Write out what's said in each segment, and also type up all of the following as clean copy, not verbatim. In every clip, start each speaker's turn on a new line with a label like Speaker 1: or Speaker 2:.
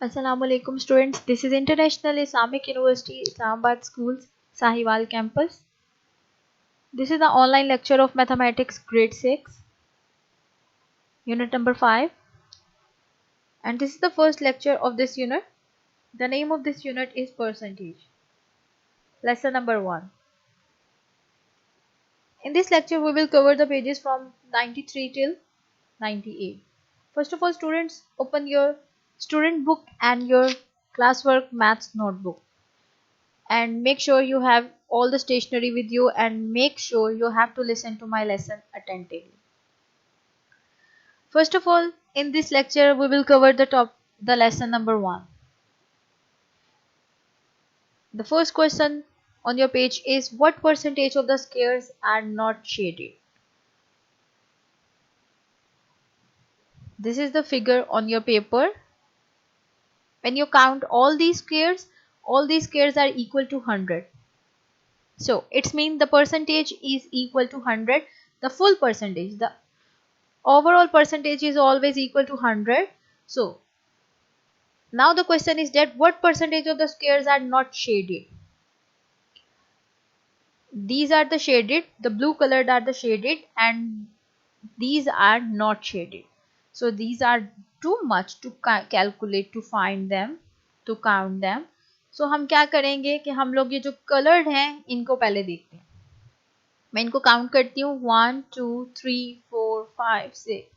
Speaker 1: Assalamualaikum students. This is International Islamic University Islamabad Schools Sahiwal campus. This is the online lecture of Mathematics grade 6 unit number 5, and this is the first lecture of this unit. The name of this unit is percentage. Lesson number 1. In this lecture we will cover the pages from 93 till 98. First of all, students, open your student book and your classwork maths notebook, and make sure you have all the stationery with you, and make sure you have to listen to my lesson attentively. First of all, in this lecture we will cover the lesson number 1. The first question on your page is, what percentage of the squares are not shaded? This is the figure on your paper. When you count all these squares are equal to 100. So it means the percentage is equal to 100. The full percentage, the overall percentage is always equal to 100. So now the question is that what percentage of the squares are not shaded? These are the shaded, the blue colored are the shaded, and these are not shaded. So these are too much to calculate, to find them, to count them. So हम क्या करेंगे कि हम लोग ये जो colored हैं इनको पहले देखते हैं. मैं इनको काउंट करती हूँ 1 2 3 4 5 6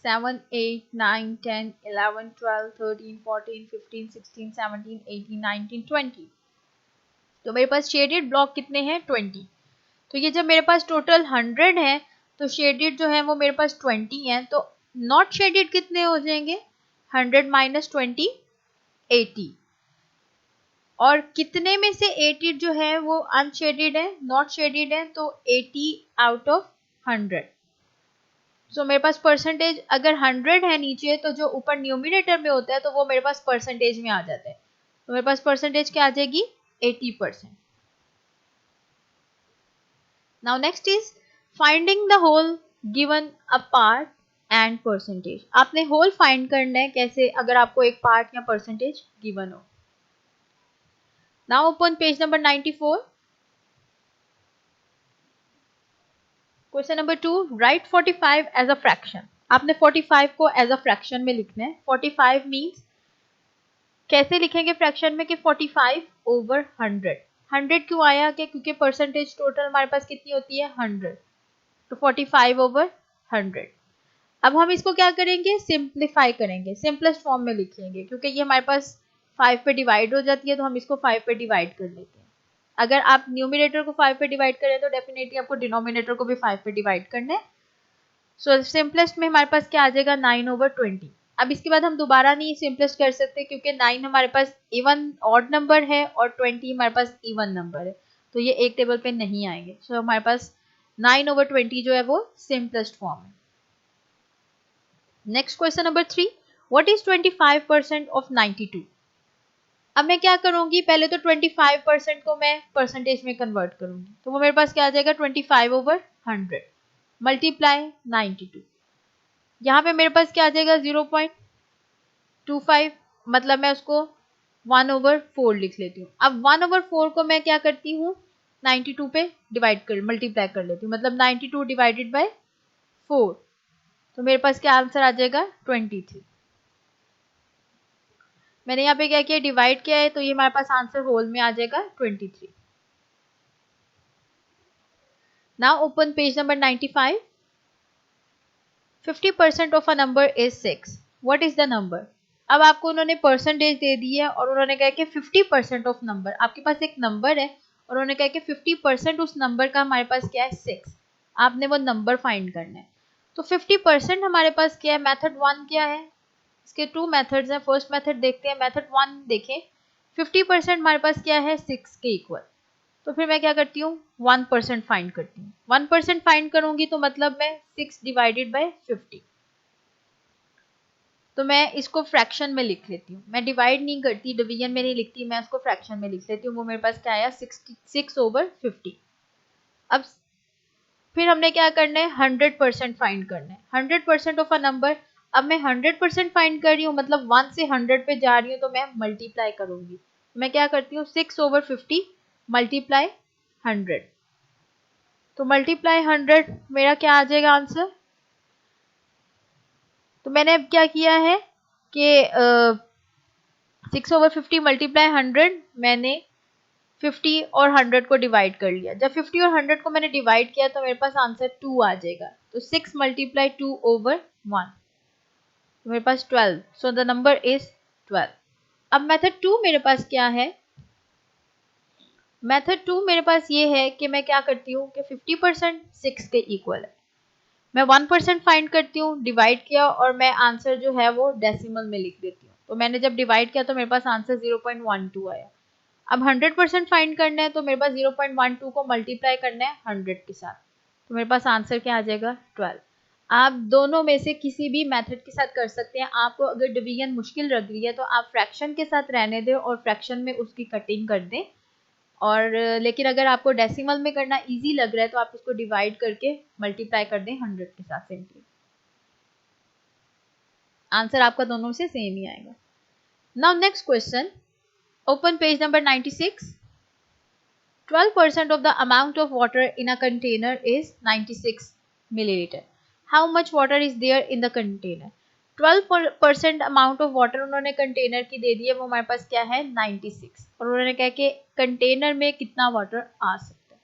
Speaker 1: 7 8 9 10 11 12 13 14 15 16 17 18 19 20. तो मेरे पास शेडेड ब्लॉक कितने हैं? 20. तो ये जब मेरे पास टोटल 100 है तो शेडेड जो है वो मेरे पास 20 है. तो नॉट शेडेड कितने हो जाएंगे? 100 माइनस 20 80. और कितने में से 80 जो है वो अनशेडेड है, नॉट शेडेड है, तो 80 आउट ऑफ 100. सो मेरे पास परसेंटेज अगर 100 है नीचे तो जो ऊपर न्यूमिनेटर में होता है तो वो मेरे पास परसेंटेज में आ जाता है. तो मेरे पास परसेंटेज क्या आ जाएगी? 80%. Now next is finding the whole given a part and percentage. आपने होल फाइंड करना है. कैसे? अगर आपको एक पार्ट या परसेंटेज गिवन हो. Now open page number 94. Question number 2. Write 45 as a fraction. आपने 45 को as a fraction में लिखना है. 45 means कैसे लिखेंगे फ्रैक्शन में कि 45 over 100. 100 क्यों आया? कि क्योंकि परसेंटेज टोटल हमारे पास कितनी होती है? 100. तो 45 over 100. अब हम इसको क्या करेंगे? सिंप्लीफाई करेंगे, सिंपलेस्ट फॉर्म में लिखेंगे, क्योंकि ये हमारे पास 5 पे डिवाइड हो जाती है तो हम इसको 5 पे डिवाइड कर लेते हैं. अगर आप न्यूमिनेटर को 5 पे डिवाइड करें तो डेफिनेटली आपको डिनोमिनेटर को भी 5 पे डिवाइड करना है. सो सिंपलेस्ट में हमारे पास क्या आ जाएगा? 9 over 20. अब इसके बाद हम दोबारा नहीं सिंपलेस्ट कर सकते क्योंकि 9 हमारे पास इवन ऑड नंबर है और 20 हमारे पास इवन नंबर है, तो ये एक टेबल पे नहीं आएंगे. सो हमारे पास 9 over 20 जो है वो सिंपलेस्ट फॉर्म है. Next question number 3. What is 25% of 92? अब मैं क्या करूंगी? पहले तो 25% को मैं परसेंटेज में कन्वर्ट करूंगी. तो वो मेरे पास क्या आ जाएगा? 25 over 100 मल्टीप्लाई 92. यहाँ पे मेरे पास क्या आ जाएगा? 0.25. मतलब मैं उसको 1 over 4 लिख लेती हूँ. अब 1 over 4 को मैं क्या करती हूँ? 92 पे डिवाइड कर मल्टीप्लाई कर लेती हूँ. मतलब 92 डिवाइडेड बाय 4. तो मेरे पास क्या आंसर आ जाएगा? 23. मैंने यहाँ पे क्या किया? डिवाइड किया है, तो ये हमारे पास आंसर होल में आ जाएगा 23. Now open page number 95. 50% of a number is 6. What is the number? अब आपको उन्होंने परसेंटेज दे दी है और उन्होंने कहा कि 50% ऑफ नंबर. आपके पास एक नंबर है और उन्होंने कहा कि 50% उस नंबर का हमारे पास क्या है? 6. आपने वो नंबर फाइंड करना है. तो 50% हमारे पास क्या है? मेथड 1 क्या है? इसके 2 मेथड्स हैं. फर्स्ट मेथड देखते हैं. मेथड 1 देखें. 50% हमारे पास क्या है? 6 के इक्वल. तो फिर मैं क्या करती हूँ? 1% फाइंड करती हूँ. 1% फाइंड करूंगी तो मतलब मैं 6 डिवाइडेड बाय 50. तो मैं इसको फ्रैक्शन में लिख लेती हूँ. मैं डिवाइड नहीं करती, डिवीजन में नहीं लिखती, मैं इसको फ्रैक्शन में लिख लेती हूँ. वो मेरे पास क्या आया? 6 over 50. अब फिर हमने क्या करना है? 100% फाइंड करना है. 100% ऑफ अ नंबर. अब मैं 100% फाइंड कर रही हूँ, मतलब 1 से 100 पे जा रही हूँ, तो मैं मल्टीप्लाई करूंगी। मैं क्या करती हूँ, 6/50 मल्टीप्लाई 100, तो मल्टीप्लाई 100 मेरा क्या आ जाएगा आंसर। तो मैंने अब क्या किया है कि 6/50 मल्टीप्लाई 100, मैंने 50 और 100 को डिवाइड कर लिया। जब 50 और 100 को मैंने डिवाइड किया तो मेरे पास आंसर 2 आ जाएगा। तो 6 मल्टीप्लाई 2/1, तो मेरे पास 12, सो द नंबर इज 12। अब मेथड 2 मेरे पास क्या है, मेथड 2 मेरे पास ये है कि मैं क्या करती हूँ कि 50% 6 के इक्वल है, मैं 1% फाइंड करती हूँ, डिवाइड किया और मैं आंसर जो है वो डेसिमल में लिख देती हूँ। तो मैंने जब डिवाइड किया तो मेरे पास आंसर 0.12 आया। अब 100% फाइंड करना है तो मेरे पास 0.12 को मल्टीप्लाई करना है 100 के साथ, तो मेरे पास आंसर क्या आ जाएगा, 12। आप दोनों में से किसी भी मेथड के साथ कर सकते हैं। आपको अगर डिवीजन मुश्किल लग रही है तो आप फ्रैक्शन के साथ रहने दें और फ्रैक्शन में उसकी कटिंग कर दें, और लेकिन अगर आपको डेसिमल में करना इजी लग रहा है तो आप उसको डिवाइड करके मल्टीप्लाई कर दें 100 के साथ, सिंपली आंसर आपका दोनों से सेम ही आएगा। Now next question, open page number 96. 12% of the amount of water in a container is 96 milliliter. How much water is there in the container? 12% amount of water उन्होंने container की दे दी है, वो हमारे पास क्या है 96, और उन्होंने कहा कि कंटेनर में कितना वाटर आ सकता है।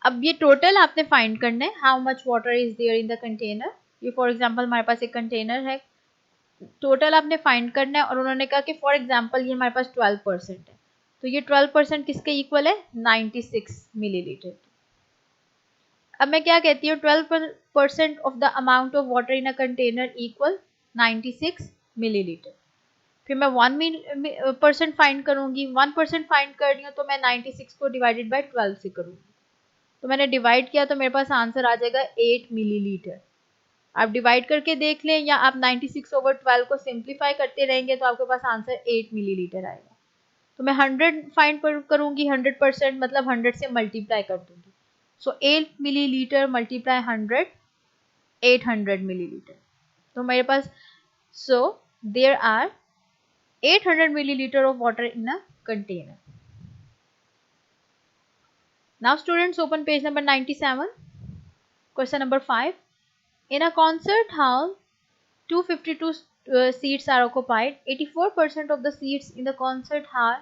Speaker 1: अब ये टोटल आपने फाइंड करना है, how much water is there in the container. ये फॉर एग्जांपल हमारे पास एक कंटेनर है, टोटल आपने फाइंड करना है, और उन्होंने कहा कि फॉर एग्जांपल ये हमारे पास 12% है, तो ये 12% किसके इक्वल है, 96 मिलीलीटर। अब मैं क्या कहती हूँ, 12% of the amount of water in a container equal 96 millilitre. फिर मैं 1% फाइंड करूंगी, 1% फाइंड कर रही हूँ तो मैं 96 को डिवाइडेड बाय 12 से करूंगी, तो मैंने डिवाइड किया तो मेरे पास आंसर आ जाएगा 8 मिलीलीटर। आप डिवाइड करके देख लें, या आप 96/12 को सिंप्लीफाई करते रहेंगे तो आपके पास आंसर 8 मिलीलीटर आएगा। तो मैं 100 फाइंड करूंगी, 100% मतलब 100 से मल्टीप्लाई कर दूंगी, सो 8 मिलीलीटर मल्टीप्लाई 100, 800 मिलीलीटर। तो मेरे पास so there are 800 milliliter of water in a container. Now students, open page number 97. Question number 5. In a concert hall, 252 seats are occupied. 84% of the seats in the concert hall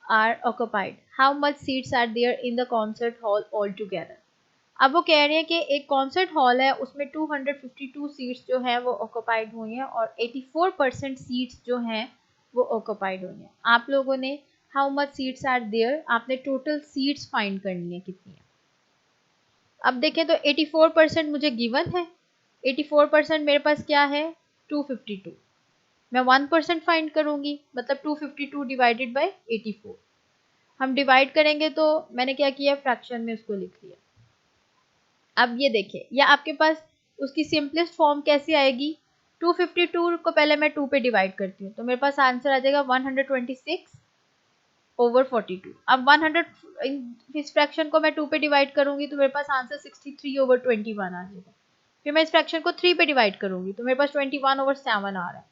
Speaker 1: are occupied. How much seats are there in the concert hall altogether? अब वो कह रहे हैं कि एक concert hall है, उसमें 252 seats जो है वो ऑक्यूपाइड हुई हैं, और 84% सीट्स जो हैं वो ऑक्यूपाइड हुई हैं। आप लोगों ने how much seats are there, आपने टोटल सीट्स फाइंड करनी है कितनी है। अब देखें तो 84% मुझे गिवन है, 84% मेरे पास क्या है 252, मैं 1% फाइंड करूंगी, मतलब 252 डिवाइडेड बाय 84। हम डिवाइड करेंगे तो मैंने क्या किया, फ्रैक्शन में उसको लिख लिया। अब ये देखिए, या आपके पास उसकी सिंपलेस्ट फॉर्म कैसे आएगी, 252 को पहले मैं 2 पे डिवाइड करती हूँ तो मेरे पास आंसर आ जाएगा 126/42। अब 100 इस फ्रैक्शन को मैं 2 पे डिवाइड करूंगी तो मेरे पास आंसर 63/21 आ जाएगा। फिर मैं इस फ्रैक्शन को 3 पे डिवाइड करूंगी तो मेरे पास 21/7 आ रहा है।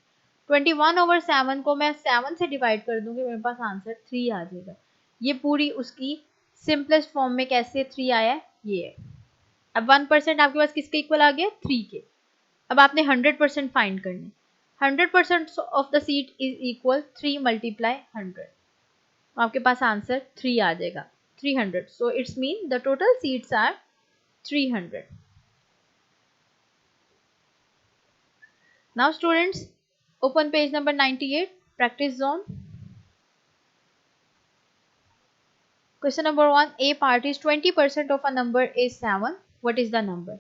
Speaker 1: 21/7 को मैं 7 से डिवाइड कर दूंगी, मेरे पास आंसर 3 आ जाएगा। ये पूरी उसकी सिंपलेस्ट फॉर्म में कैसे 3 आया है, ये है। अब 1% आपके पास किसके इक्वल आ गया, 3 के। अब आपने 100% फाइंड करनी, 100% of the seat is equal 3 multiply 100, आपके पास आंसर 3 आ जाएगा, 300। So it's mean the total seats are 300। Now students, open page number 98, practice zone. Question number 1, a part is 20% of a number is 7, what is the number.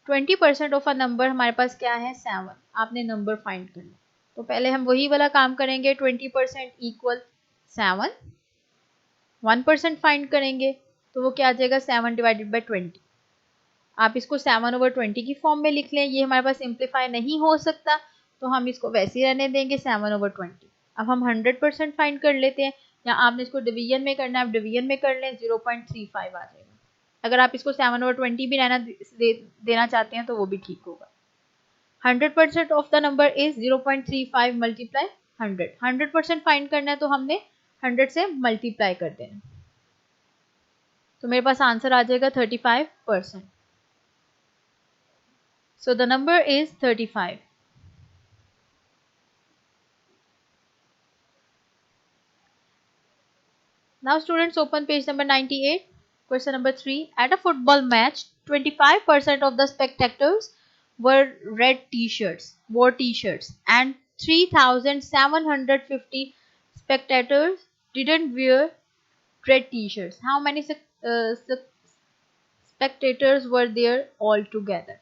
Speaker 1: 20% of a number हमारे पास क्या है 7, आपने number find करना। तो पहले हम वही वाला काम करेंगे, 20% इक्वल 7, 1% फाइंड करेंगे तो वो क्या आ जाएगा 7 डिवाइडेड बाई 20। आप इसको 7/20 की फॉर्म में लिख लें, ये हमारे पास सिंप्लीफाई नहीं हो सकता तो हम इसको वैसे ही रहने देंगे 7/20। अब हम 100% फाइंड कर लेते हैं, या आपने इसको डिवीजन में करना है, आप डिवीजन में कर लें, 0.35 आ जाएगा। अगर आप इसको 7/20 भी रहना देना चाहते हैं तो वो भी ठीक होगा। 100% of the number is 0.35 multiply 100. 100% find करना है तो हमने 100 से मल्टीप्लाई कर देना, तो मेरे पास आंसर आ जाएगा 35%. So the number is 35. Now students, open page number 98. Question number 3. At a football match, 25% of the spectators wore t-shirts and 3,750 spectators didn't wear red t-shirts. How many spectators were there altogether?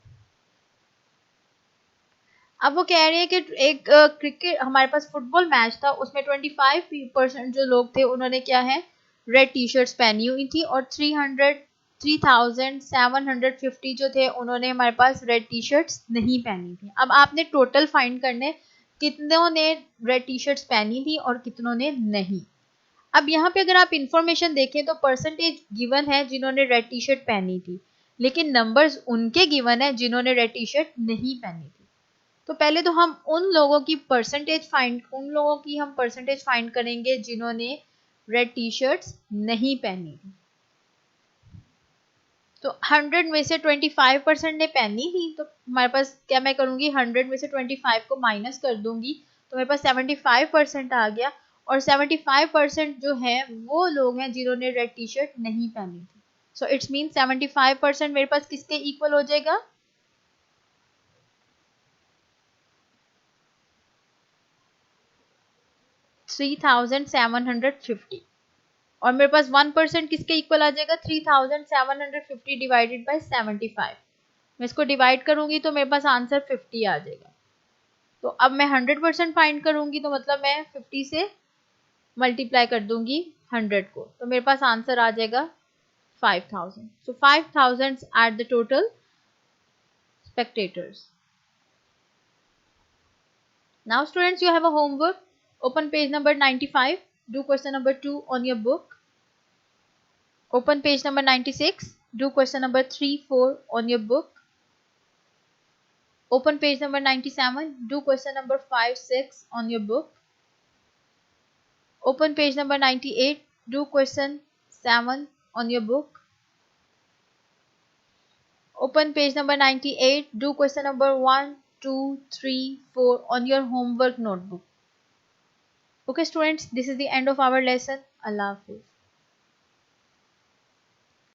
Speaker 1: अब वो कह रहे हैं कि एक cricket हमारे पास football match था, उसमें 25% जो लोग थे उन्होंने क्या है, रेड टी शर्ट्स पहनी हुई थी, और 3,750 जो थे उन्होंने हमारे पास रेड टी शर्ट्स नहीं पहनी थी. अब आपने टोटल फाइंड करने कितनों ने रेड टी शर्ट्स पहनी थी और कितनों ने नहीं. अब यहाँ पे अगर आप इंफॉर्मेशन देखें तो परसेंटेज गिवन है जिन्होंने रेड टी शर्ट पहनी थी, लेकिन नंबर्स उनके गिवन है जिन्होंने रेड टी शर्ट नहीं पहनी थी. तो पहले तो हम उन लोगों की हम परसेंटेज फाइंड करेंगे जिन्होंने रेड टी शर्ट्स नहीं पहनी थी. तो 100 में से 25% ने पहनी थी, तो हमारे पास क्या, मैं करूंगी 100 में से 25 को माइनस कर दूंगी, तो मेरे पास 75% आ गया. और 75% जो है वो लोग हैं जिन्होंने रेड टी शर्ट नहीं पहनी थी. सो इट्स मीन 75% मेरे पास किसके इक्वल हो जाएगा, 3,750. और मेरे पास 1% किसके इक्वल आ जाएगा, 3,750 डिवाइडेड बाई 75. मैं इसको डिवाइड करूंगी तो मेरे पास आंसर 50 आ जाएगा. तो अब मैं 100% फाइंड करूंगी, तो मतलब मैं 50 से मल्टीप्लाई कर दूंगी 100 को, तो मेरे पास आंसर आ जाएगा 5,000. So 5,000 are the total spectators. Now students, you have a homework. Open page number 95. Do question number 2 on your book. Open page number 96. Do question number 3, 4 on your book. Open page number 97. Do question number 5, 6 on your book. Open page number 98. Do question 7 on your book. Open page number 98. Do question number 1, 2, 3, 4 on your homework notebook. Okay students, this is the end of our lesson. Allah Hafiz.